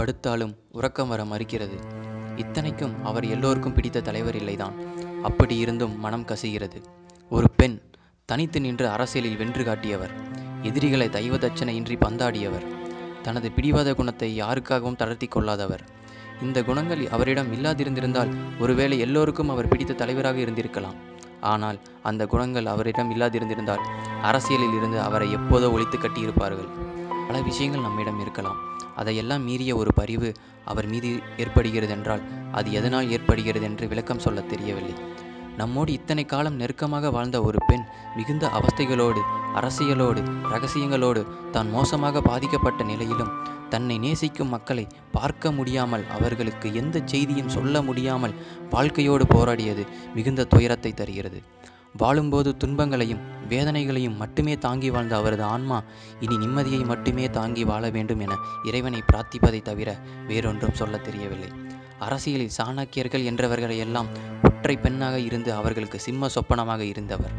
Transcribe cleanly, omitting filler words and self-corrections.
படுத்தாலும் உறக்கம் வர மறுக்கிறது. இத்தனைக்கும் அவர் எல்லோருக்கும் பிடித்த தலைவர் இல்லைதான். அப்படி இருந்தும் மனம் கசிகிறது. ஒரு பெண் தனித்து நின்று அரசியலில் வென்று காட்டியவர். எதிரிகளை தெய்வதட்சணையின்றி பந்தாடியவர். தனது பிடிவாத குணத்தை யாருக்காகவும் தளர்த்தி கொள்ளாதவர். இந்த குணங்கள் அவரிடம் இல்லாதிருந்திருந்தால் ஒருவேளை எல்லோருக்கும் அவர் பிடித்த தலைவராக இருந்திருக்கலாம். ஆனால் அந்த குணங்கள் அவரிடம் இல்லாதிருந்திருந்தால் அரசியலில் இருந்து அவரை எப்போதோ ஒழித்து கட்டியிருப்பார்கள். பல விஷயங்கள் நம்மிடம் இருக்கலாம். அதையெல்லாம் மீறிய ஒரு பரிவு அவர் மீது ஏற்படுகிறதென்றால் அது எதனால் ஏற்படுகிறது என்று விளக்கம் சொல்ல தெரியவில்லை. நம்மோடு இத்தனை காலம் நெருக்கமாக வாழ்ந்த ஒரு பெண் மிகுந்த அவஸ்தைகளோடு, அரசியலோடு, இரகசியங்களோடு தான் மோசமாக பாதிக்கப்பட்ட நிலையிலும் தன்னை நேசிக்கும் மக்களை பார்க்க முடியாமல், அவர்களுக்கு எந்த செய்தியும் சொல்ல முடியாமல் வாழ்க்கையோடு போராடியது மிகுந்த துயரத்தை தருகிறது. வாழும்போது துன்பங்களையும் வேதனைகளையும் மட்டுமே தாங்கி வாழ்ந்த அவரது ஆன்மா இனி நிம்மதியை மட்டுமே தாங்கி வாழ வேண்டும் என இறைவனை பிரார்த்திப்பதை தவிர வேறொன்றும் சொல்ல தெரியவில்லை. அரசியலில் சாணக்கியர்கள் என்றவர்களையெல்லாம் ஒற்றை பெண்ணாக இருந்து அவர்களுக்கு சிம்ம சொப்பனமாக இருந்தவர்.